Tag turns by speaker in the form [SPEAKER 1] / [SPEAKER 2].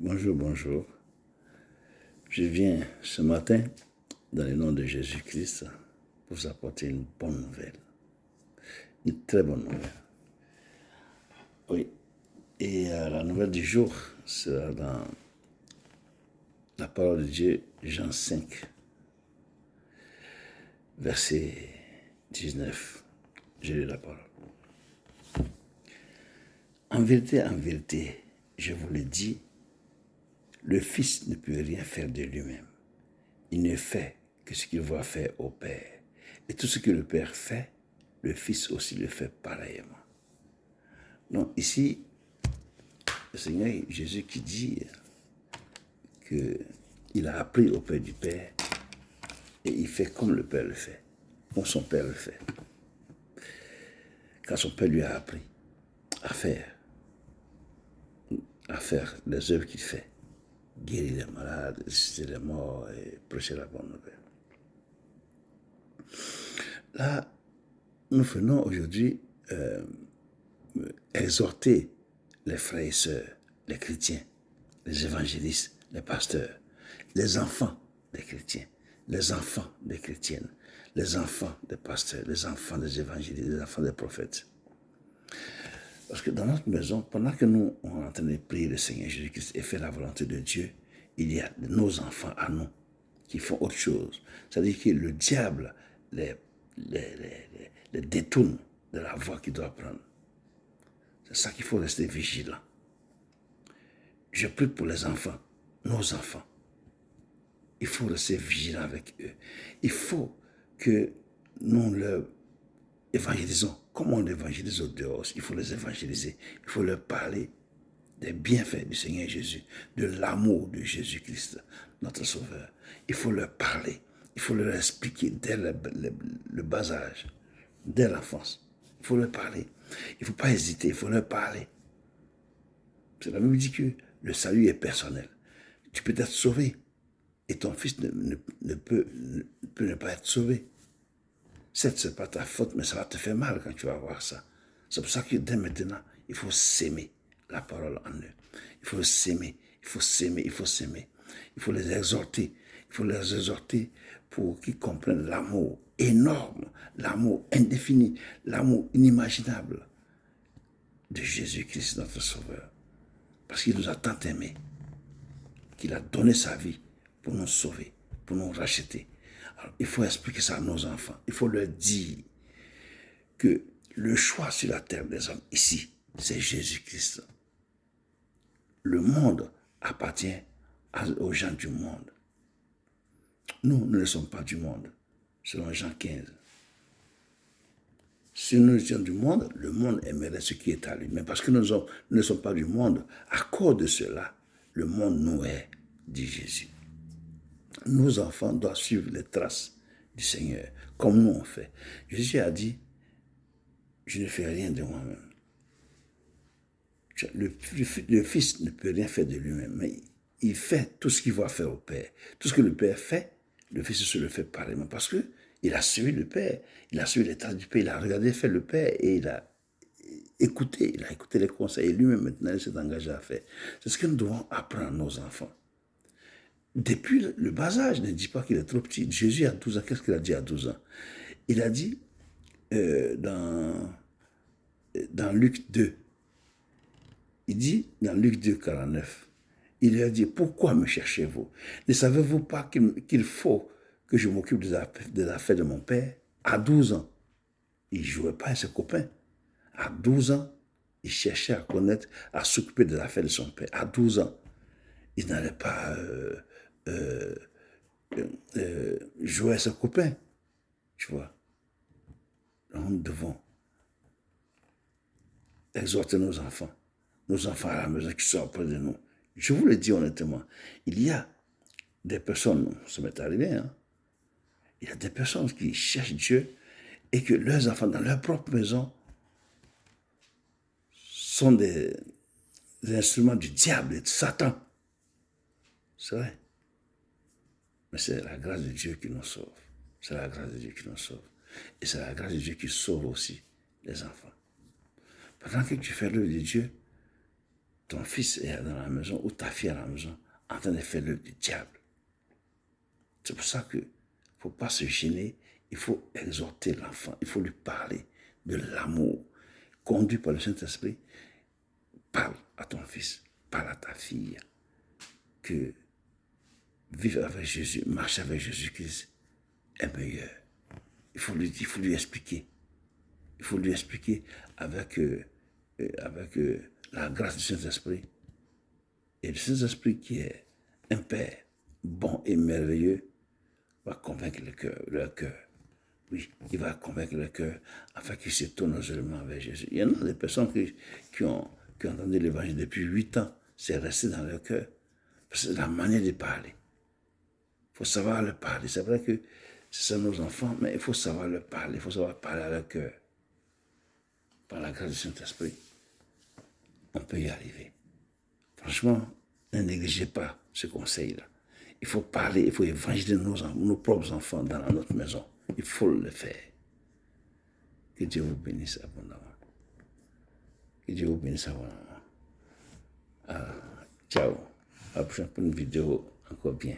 [SPEAKER 1] Bonjour, bonjour. Je viens ce matin, dans le nom de Jésus-Christ, pour vous apporter une bonne nouvelle. Une très bonne nouvelle. Oui. Et la nouvelle du jour sera dans la parole de Dieu, Jean 5, verset 19. Je lis la parole. En vérité, je vous le dis, le Fils ne peut rien faire de lui-même. Il ne fait que ce qu'il voit faire au Père. Et tout ce que le Père fait, le Fils aussi le fait pareillement. Donc ici, le Seigneur Jésus qui dit qu'il a appris au Père du Père et il fait comme le Père le fait, comme son Père le fait. Quand son Père lui a appris à faire les œuvres qu'il fait, guérir les malades, ressusciter les morts et prêcher la bonne nouvelle. Là, nous venons aujourd'hui exhorter les frères et sœurs, les chrétiens, les évangélistes, les pasteurs, les enfants des chrétiens, les enfants des chrétiennes, les enfants des pasteurs, les enfants des évangélistes, les enfants des prophètes. Parce que dans notre maison, pendant que nous on est en train de prier le Seigneur Jésus-Christ et faire la volonté de Dieu, il y a nos enfants à nous qui font autre chose. C'est-à-dire que le diable les détourne de la voie qu'il doit prendre. C'est ça qu'il faut rester vigilant. Je prie pour les enfants, nos enfants. Il faut rester vigilant avec eux. Il faut que nous leur évangélisons. Comme on évangélise au dehors, il faut les évangéliser. Il faut leur parler des bienfaits du Seigneur Jésus, de l'amour de Jésus-Christ, notre Sauveur. Il faut leur parler. Il faut leur expliquer dès le bas âge, dès l'enfance. Il faut leur parler. Il ne faut pas hésiter, il faut leur parler. C'est la Bible dit que le salut est personnel. Tu peux être sauvé et ton fils ne peut ne pas être sauvé. Certes, ce n'est pas ta faute, mais ça va te faire mal quand tu vas voir ça. C'est pour ça que dès maintenant, il faut s'aimer la parole en eux. Il faut s'aimer, il faut s'aimer, il faut s'aimer. Il faut les exhorter. Il faut les exhorter pour qu'ils comprennent l'amour énorme, l'amour indéfini, l'amour inimaginable de Jésus-Christ, notre Sauveur. Parce qu'il nous a tant aimés, qu'il a donné sa vie pour nous sauver, pour nous racheter. Alors, il faut expliquer ça à nos enfants. Il faut leur dire que le choix sur la terre des hommes ici, c'est Jésus-Christ. Le monde appartient aux gens du monde. Nous ne sommes pas du monde, selon Jean 15. Si nous étions du monde, le monde aimerait ce qui est à lui. Mais parce que nous ne sommes pas du monde, à cause de cela, le monde nous hait, dit Jésus. Nos enfants doivent suivre les traces du Seigneur, comme nous on fait. Jésus a dit, je ne fais rien de moi-même. Le Fils ne peut rien faire de lui-même, mais il fait tout ce qu'il va faire au Père. Tout ce que le Père fait, le Fils se le fait pareillement. Parce qu'il a suivi le Père, il a suivi les traces du Père, il a regardé faire le Père et il a écouté les conseils. Et lui-même, maintenant, il s'est engagé à faire. C'est ce que nous devons apprendre à nos enfants. Depuis le bas âge, ne dis pas qu'il est trop petit. Jésus a 12 ans, qu'est-ce qu'il a dit à 12 ans? Il a dit dans Luc 2, il dit dans Luc 2, 49, il lui a dit, pourquoi me cherchez-vous? Ne savez-vous pas qu'il faut que je m'occupe des affaires de mon père? À 12 ans, il ne jouait pas avec ses copains. À 12 ans, il cherchait à connaître, à s'occuper des affaires de son père. À 12 ans, il n'allait pas jouer avec ses copains. Tu vois. Donc, nous devons exhorter nos enfants à la maison qui sont auprès de nous. Je vous le dis honnêtement, il y a des personnes, ça m'est arrivé, il y a des personnes qui cherchent Dieu et que leurs enfants, dans leur propre maison, sont des instruments du diable et de Satan. C'est vrai. Mais c'est la grâce de Dieu qui nous sauve. C'est la grâce de Dieu qui nous sauve. Et c'est la grâce de Dieu qui sauve aussi les enfants. Pendant que tu fais l'œuvre de Dieu, ton fils est dans la maison ou ta fille est à la maison en train de faire l'œuvre du diable. C'est pour ça qu'il ne faut pas se gêner, il faut exhorter l'enfant, il faut lui parler de l'amour. Conduit par le Saint-Esprit, parle à ton fils, parle à ta fille, que vivre avec Jésus, marcher avec Jésus-Christ est meilleur. Il faut lui expliquer. Il faut lui expliquer avec la grâce du Saint-Esprit. Et le Saint-Esprit qui est un Père bon et merveilleux va convaincre leur cœur. Oui, il va convaincre le cœur afin qu'ils se tournent seulement vers Jésus. Il y en a des personnes qui ont entendu l'évangile depuis 8 ans. C'est resté dans leur cœur. C'est la manière de parler. Il faut savoir leur parler. C'est vrai que c'est ça nos enfants, mais il faut savoir leur parler. Il faut savoir parler à leur cœur. Par la grâce du Saint-Esprit, on peut y arriver. Franchement, ne négligez pas ce conseil-là. Il faut parler, il faut évangéliser nos propres enfants dans notre maison. Il faut le faire. Que Dieu vous bénisse abondamment. Que Dieu vous bénisse abondamment. Ciao. À la prochaine pour une vidéo encore bien.